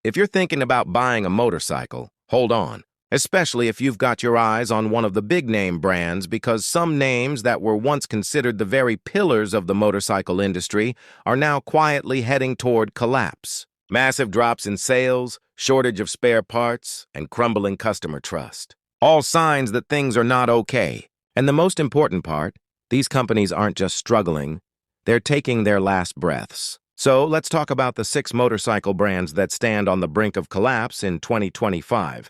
If you're thinking about buying a motorcycle, hold on, especially if you've got your eyes on one of the big-name brands, because some names that were once considered the very pillars of the motorcycle industry are now quietly heading toward collapse. Massive drops in sales, shortage of spare parts, and crumbling customer trust. All signs that things are not okay. And the most important part, these companies aren't just struggling, they're taking their last breaths. So let's talk about the 6 motorcycle brands that stand on the brink of collapse in 2025.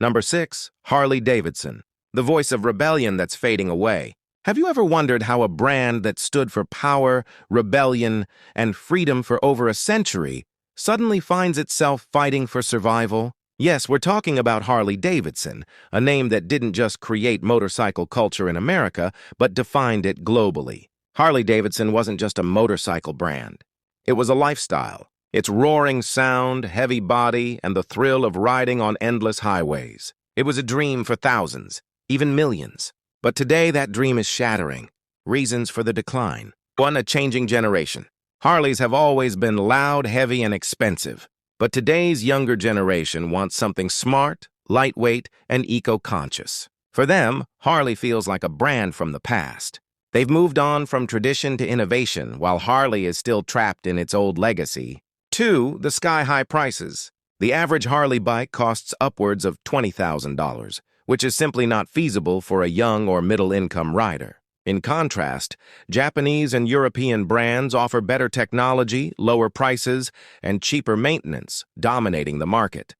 Number 6, Harley-Davidson, the voice of rebellion that's fading away. Have you ever wondered how a brand that stood for power, rebellion, and freedom for over a century suddenly finds itself fighting for survival? Yes, we're talking about Harley-Davidson, a name that didn't just create motorcycle culture in America, but defined it globally. Harley-Davidson wasn't just a motorcycle brand. It was a lifestyle. Its roaring sound, heavy body, and the thrill of riding on endless highways. It was a dream for thousands, even millions. But today that dream is shattering. Reasons for the decline. 1, a changing generation. Harleys have always been loud, heavy, and expensive. But today's younger generation wants something smart, lightweight, and eco-conscious. For them, Harley feels like a brand from the past. They've moved on from tradition to innovation, while Harley is still trapped in its old legacy. 2, the sky-high prices. The average Harley bike costs upwards of $20,000, which is simply not feasible for a young or middle-income rider. In contrast, Japanese and European brands offer better technology, lower prices, and cheaper maintenance, dominating the market.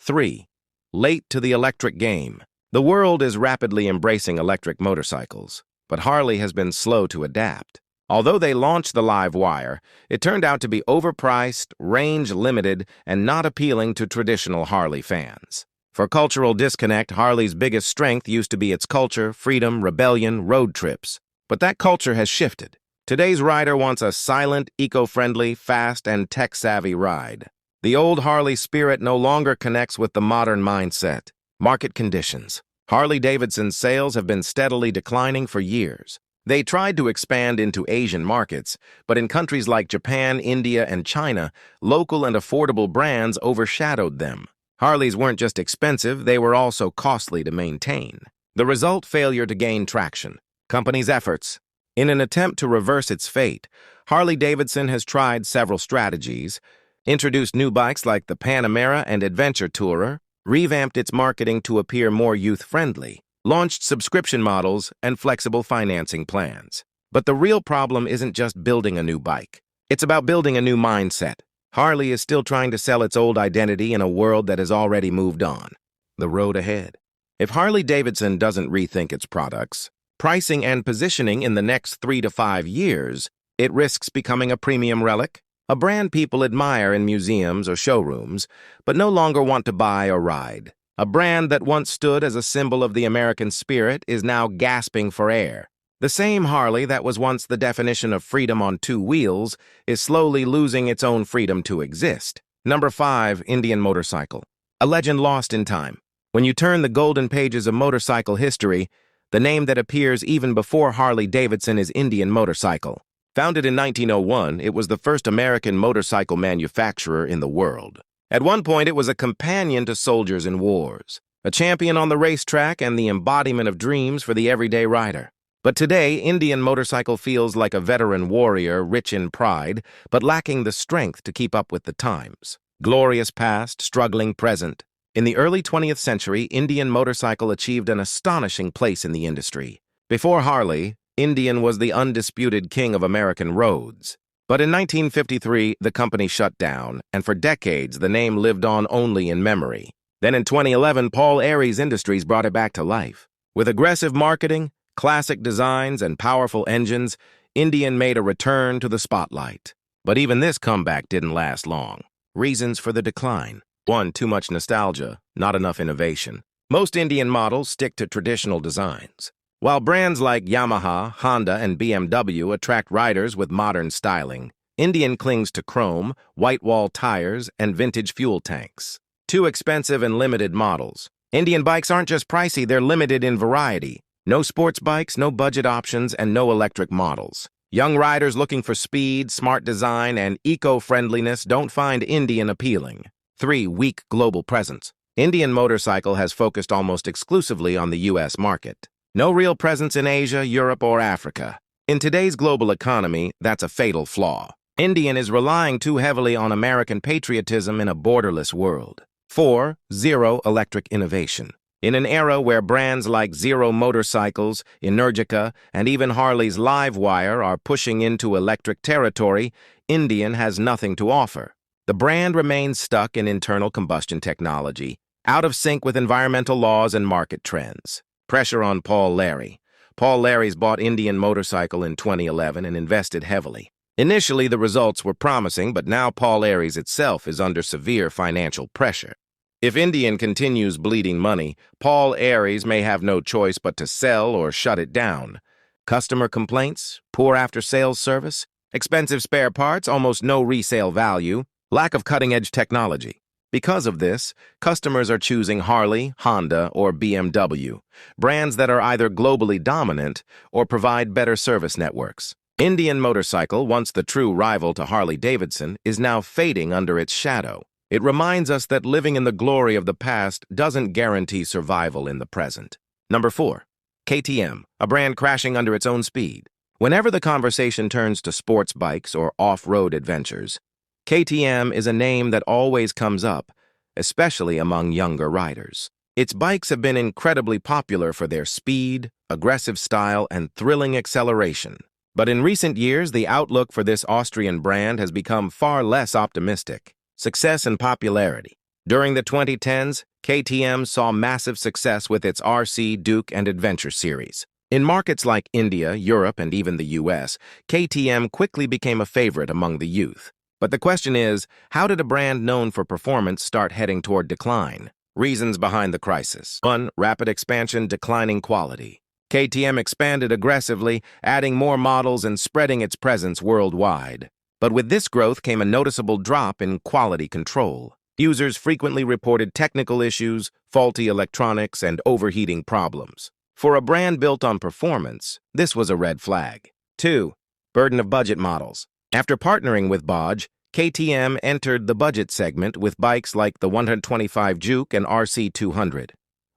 3, late to the electric game. The world is rapidly embracing electric motorcycles, but Harley has been slow to adapt. Although they launched the live wire, it turned out to be overpriced, range-limited, and not appealing to traditional Harley fans. For cultural disconnect, Harley's biggest strength used to be its culture, freedom, rebellion, road trips. But that culture has shifted. Today's rider wants a silent, eco-friendly, fast, and tech-savvy ride. The old Harley spirit no longer connects with the modern mindset. Market conditions. Harley-Davidson's sales have been steadily declining for years. They tried to expand into Asian markets, but in countries like Japan, India, and China, local and affordable brands overshadowed them. Harleys weren't just expensive, they were also costly to maintain. The result, failure to gain traction. Company's efforts. In an attempt to reverse its fate, Harley-Davidson has tried several strategies, introduced new bikes like the Panamera and Adventure Tourer, revamped its marketing to appear more youth-friendly, launched subscription models and flexible financing plans. But the real problem isn't just building a new bike. It's about building a new mindset. Harley is still trying to sell its old identity in a world that has already moved on. The road ahead. If Harley-Davidson doesn't rethink its products, pricing, and positioning in the next 3 to 5 years, it risks becoming a premium relic, a brand people admire in museums or showrooms, but no longer want to buy or ride. A brand that once stood as a symbol of the American spirit is now gasping for air. The same Harley that was once the definition of freedom on 2 wheels is slowly losing its own freedom to exist. Number 5, Indian motorcycle. A legend lost in time. When you turn the golden pages of motorcycle history, the name that appears even before Harley-Davidson is Indian Motorcycle. Founded in 1901, it was the first American motorcycle manufacturer in the world. At one point, it was a companion to soldiers in wars, a champion on the racetrack and the embodiment of dreams for the everyday rider. But today, Indian Motorcycle feels like a veteran warrior rich in pride, but lacking the strength to keep up with the times. Glorious past, struggling present. In the early 20th century, Indian Motorcycle achieved an astonishing place in the industry. Before Harley, Indian was the undisputed king of American roads. But in 1953, the company shut down, and for decades, the name lived on only in memory. Then in 2011, Paul Aries Industries brought it back to life. With aggressive marketing, classic designs, and powerful engines, Indian made a return to the spotlight. But even this comeback didn't last long. Reasons for the decline. 1, too much nostalgia, not enough innovation. Most Indian models stick to traditional designs. While brands like Yamaha, Honda, and BMW attract riders with modern styling, Indian clings to chrome, white wall tires, and vintage fuel tanks. Too expensive and limited models. Indian bikes aren't just pricey, they're limited in variety. No sports bikes, no budget options, and no electric models. Young riders looking for speed, smart design, and eco-friendliness don't find Indian appealing. 3. Weak global presence. Indian Motorcycle has focused almost exclusively on the U.S. market. No real presence in Asia, Europe, or Africa. In today's global economy, that's a fatal flaw. Indian is relying too heavily on American patriotism in a borderless world. 4. Zero electric innovation. In an era where brands like Zero Motorcycles, Energica, and even Harley's Livewire are pushing into electric territory, Indian has nothing to offer. The brand remains stuck in internal combustion technology, out of sync with environmental laws and market trends. Pressure on Paul Larry. Paul Larry's bought Indian Motorcycle in 2011 and invested heavily. Initially, the results were promising, but now Paul Larry's itself is under severe financial pressure. If Indian continues bleeding money, Paul Aries may have no choice but to sell or shut it down. Customer complaints, poor after-sales service, expensive spare parts, almost no resale value, lack of cutting-edge technology. Because of this, customers are choosing Harley, Honda, or BMW, brands that are either globally dominant or provide better service networks. Indian Motorcycle, once the true rival to Harley-Davidson, is now fading under its shadow. It reminds us that living in the glory of the past doesn't guarantee survival in the present. Number 4. KTM, a brand crashing under its own speed. Whenever the conversation turns to sports bikes or off-road adventures, KTM is a name that always comes up, especially among younger riders. Its bikes have been incredibly popular for their speed, aggressive style, and thrilling acceleration. But in recent years, the outlook for this Austrian brand has become far less optimistic. Success and popularity. During the 2010s, KTM saw massive success with its RC, Duke, and Adventure series. In markets like India, Europe, and even the US, KTM quickly became a favorite among the youth. But the question is, how did a brand known for performance start heading toward decline? Reasons behind the crisis. 1. Rapid expansion, declining quality. KTM expanded aggressively, adding more models and spreading its presence worldwide. But with this growth came a noticeable drop in quality control. Users frequently reported technical issues, faulty electronics, and overheating problems. For a brand built on performance, this was a red flag. 2. Burden of budget models. After partnering with Bajaj, KTM entered the budget segment with bikes like the 125 Juke and RC200.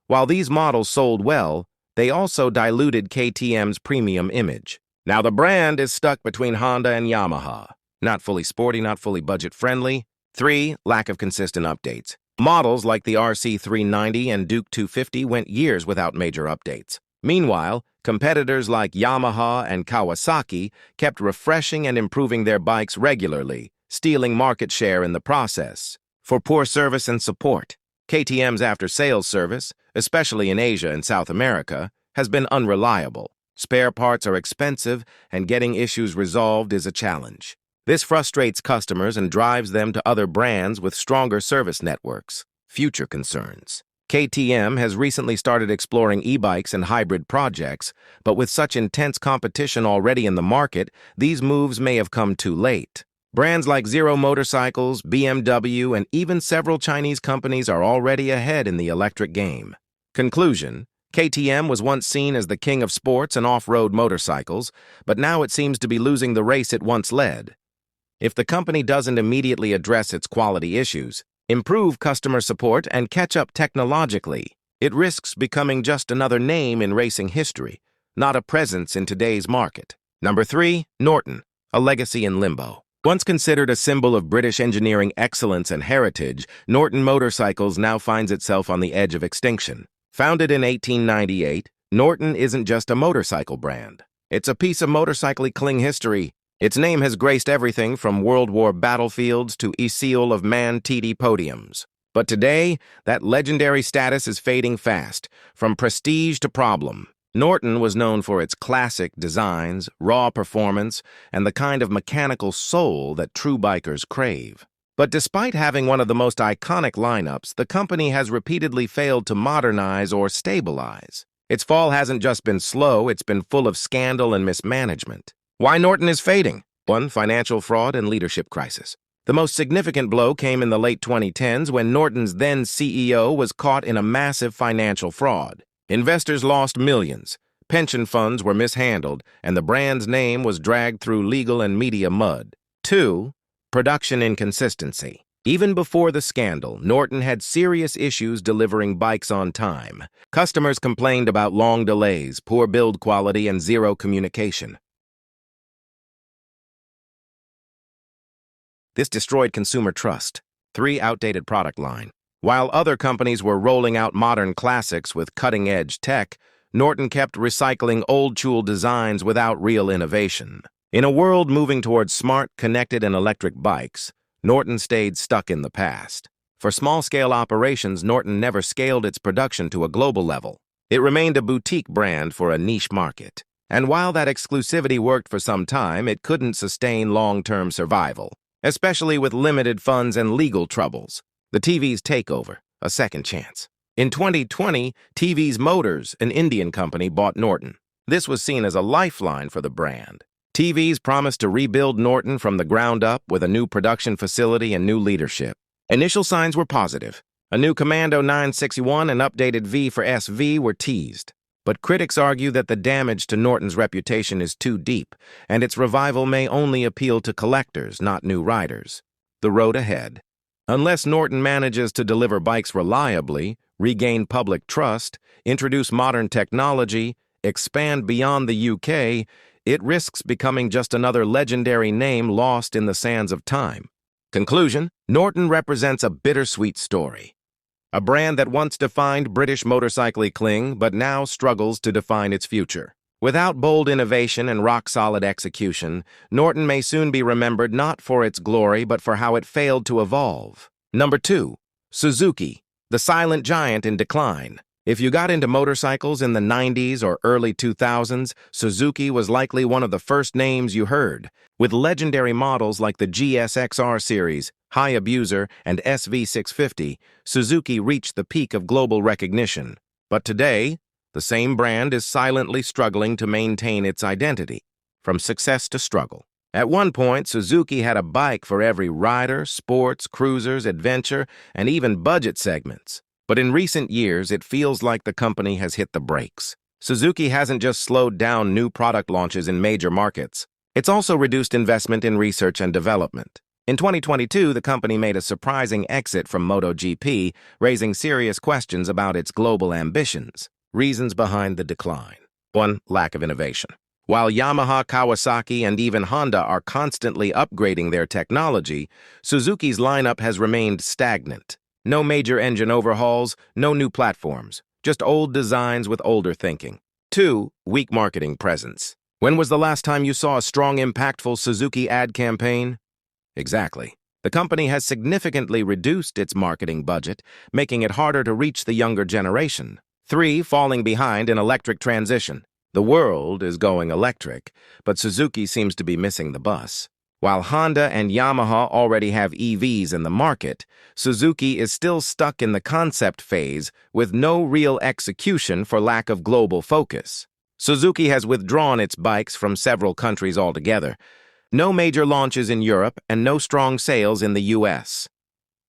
While these models sold well, they also diluted KTM's premium image. Now the brand is stuck between Honda and Yamaha. Not fully sporty, not fully budget-friendly. 3. Lack of consistent updates. Models like the RC390 and Duke 250 went years without major updates. Meanwhile, competitors like Yamaha and Kawasaki kept refreshing and improving their bikes regularly, stealing market share in the process. For poor service and support, KTM's after-sales service, especially in Asia and South America, has been unreliable. Spare parts are expensive, and getting issues resolved is a challenge. This frustrates customers and drives them to other brands with stronger service networks. Future concerns. KTM has recently started exploring e-bikes and hybrid projects, but with such intense competition already in the market, these moves may have come too late. Brands like Zero Motorcycles, BMW, and even several Chinese companies are already ahead in the electric game. Conclusion. KTM was once seen as the king of sports and off-road motorcycles, but now it seems to be losing the race it once led. If the company doesn't immediately address its quality issues, improve customer support, and catch up technologically, it risks becoming just another name in racing history, not a presence in today's market. Number 3. Norton, a legacy in limbo. Once considered a symbol of British engineering excellence and heritage, Norton Motorcycles now finds itself on the edge of extinction. Founded in 1898, Norton isn't just a motorcycle brand. It's a piece of motorcycling history. Its name has graced everything from World War battlefields to Isle of Man TD podiums. But today, that legendary status is fading fast, from prestige to problem. Norton was known for its classic designs, raw performance, and the kind of mechanical soul that true bikers crave. But despite having one of the most iconic lineups, the company has repeatedly failed to modernize or stabilize. Its fall hasn't just been slow, it's been full of scandal and mismanagement. Why Norton is fading? 1. Financial fraud and leadership crisis. The most significant blow came in the late 2010s when Norton's then CEO was caught in a massive financial fraud. Investors lost millions, pension funds were mishandled, and the brand's name was dragged through legal and media mud. 2. Production inconsistency. Even before the scandal, Norton had serious issues delivering bikes on time. Customers complained about long delays, poor build quality, and zero communication. This destroyed consumer trust. 3. Outdated product line. While other companies were rolling out modern classics with cutting-edge tech, Norton kept recycling old-school designs without real innovation. In a world moving towards smart, connected, and electric bikes, Norton stayed stuck in the past. For small-scale operations, Norton never scaled its production to a global level. It remained a boutique brand for a niche market. And while that exclusivity worked for some time, it couldn't sustain long-term survival, especially with limited funds and legal troubles. The TV's takeover, a second chance. In 2020, TV's Motors, an Indian company, bought Norton. This was seen as a lifeline for the brand. TV's promised to rebuild Norton from the ground up with a new production facility and new leadership. Initial signs were positive. A new Commando 961 and updated V for SV were teased. But critics argue that the damage to Norton's reputation is too deep, and its revival may only appeal to collectors, not new riders. The road ahead. Unless Norton manages to deliver bikes reliably, regain public trust, introduce modern technology, expand beyond the UK, it risks becoming just another legendary name lost in the sands of time. Conclusion: Norton represents a bittersweet story. A brand that once defined British motorcycling but now struggles to define its future. Without bold innovation and rock-solid execution, Norton may soon be remembered not for its glory but for how it failed to evolve. Number 2. Suzuki, the silent giant in decline. If you got into motorcycles in the 90s or early 2000s, Suzuki was likely one of the first names you heard. With legendary models like the GSXR series, Hayabusa, and SV650, Suzuki reached the peak of global recognition. But today, the same brand is silently struggling to maintain its identity, from success to struggle. At one point, Suzuki had a bike for every rider, sports, cruisers, adventure, and even budget segments. But in recent years, it feels like the company has hit the brakes. Suzuki hasn't just slowed down new product launches in major markets. It's also reduced investment in research and development. In 2022, the company made a surprising exit from MotoGP, raising serious questions about its global ambitions. Reasons behind the decline. 1. Lack of innovation. While Yamaha, Kawasaki, and even Honda are constantly upgrading their technology, Suzuki's lineup has remained stagnant. No major engine overhauls, no new platforms, just old designs with older thinking. 2. Weak marketing presence. When was the last time you saw a strong, impactful Suzuki ad campaign? Exactly. The company has significantly reduced its marketing budget, making it harder to reach the younger generation. 3. Falling behind in electric transition. The world is going electric, but Suzuki seems to be missing the bus. While Honda and Yamaha already have EVs in the market, Suzuki is still stuck in the concept phase with no real execution for lack of global focus. Suzuki has withdrawn its bikes from several countries altogether. No major launches in Europe and no strong sales in the US.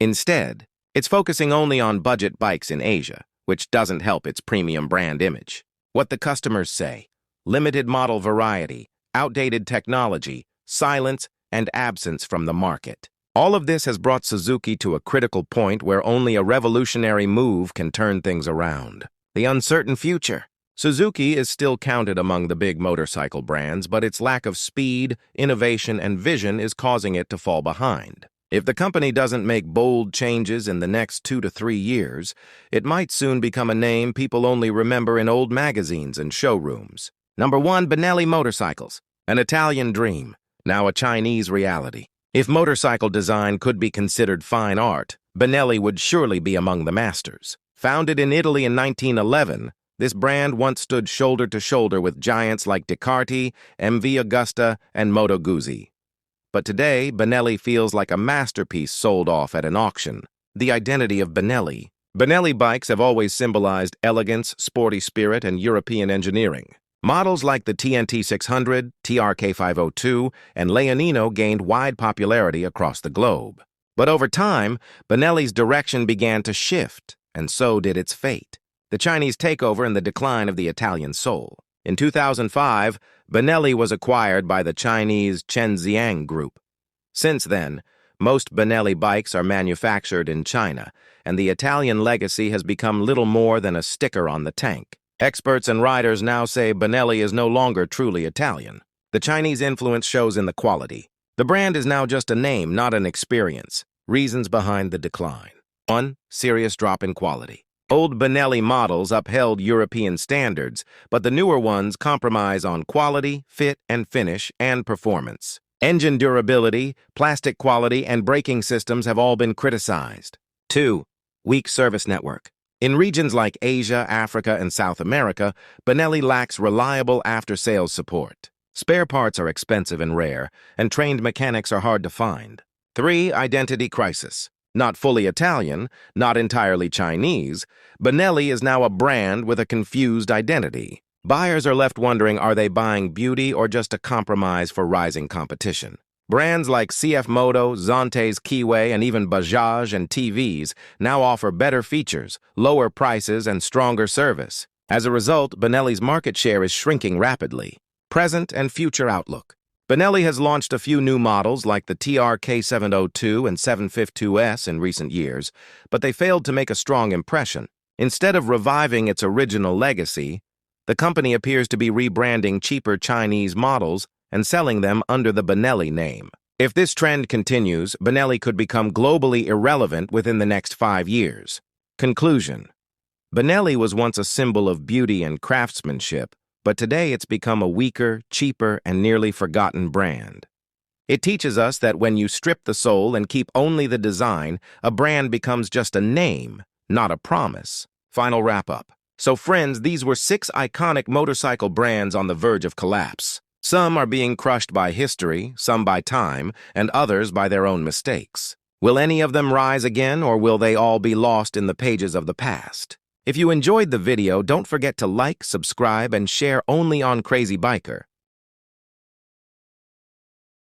Instead, it's focusing only on budget bikes in Asia, which doesn't help its premium brand image. What the customers say: limited model variety, outdated technology, silence, and absence from the market. All of this has brought Suzuki to a critical point where only a revolutionary move can turn things around. The uncertain future. Suzuki is still counted among the big motorcycle brands, but its lack of speed, innovation, and vision is causing it to fall behind. If the company doesn't make bold changes in the next 2 to 3 years, it might soon become a name people only remember in old magazines and showrooms. Number 1. Benelli Motorcycles. An Italian dream, now a Chinese reality. If motorcycle design could be considered fine art, Benelli would surely be among the masters. Founded in Italy in 1911, this brand once stood shoulder to shoulder with giants like Ducati, MV Agusta, and Moto Guzzi. But today, Benelli feels like a masterpiece sold off at an auction. The identity of Benelli. Benelli bikes have always symbolized elegance, sporty spirit, and European engineering. Models like the TNT 600, TRK 502, and Leonino gained wide popularity across the globe. But over time, Benelli's direction began to shift, and so did its fate. The Chinese takeover and the decline of the Italian soul. In 2005, Benelli was acquired by the Chinese Chenxiang Group. Since then, Most Benelli bikes are manufactured in China, and the Italian legacy has become little more than a sticker on the tank. Experts and riders now say Benelli is no longer truly Italian. The Chinese influence shows in the quality. The brand is now just a name, not an experience. Reasons behind the decline. 1. Serious drop in quality. Old Benelli models upheld European standards, but the newer ones compromise on quality, fit and finish, and performance. Engine durability, plastic quality, and braking systems have all been criticized. 2. Weak service network. In regions like Asia, Africa, and South America, Benelli lacks reliable after-sales support. Spare parts are expensive and rare, and trained mechanics are hard to find. 3. Identity crisis. Not fully Italian, not entirely Chinese, Benelli is now a brand with a confused identity. Buyers are left wondering, are they buying beauty or just a compromise for rising competition? Brands like CF Moto, Zonte's Keyway, and even Bajaj and TVs now offer better features, lower prices, and stronger service. As a result, Benelli's market share is shrinking rapidly. Present and future outlook. Benelli has launched a few new models like the TRK702 and 752S in recent years, but they failed to make a strong impression. Instead of reviving its original legacy, the company appears to be rebranding cheaper Chinese models and selling them under the Benelli name. If this trend continues, Benelli could become globally irrelevant within the next 5 years. Conclusion. Benelli was once a symbol of beauty and craftsmanship, but today it's become a weaker, cheaper, and nearly forgotten brand. It teaches us that when you strip the soul and keep only the design, a brand becomes just a name, not a promise. Final wrap-up. So friends, these were 6 iconic motorcycle brands on the verge of collapse. Some are being crushed by history, some by time, and others by their own mistakes. Will any of them rise again, or will they all be lost in the pages of the past? If you enjoyed the video, don't forget to like, subscribe, and share only on Crazy Biker.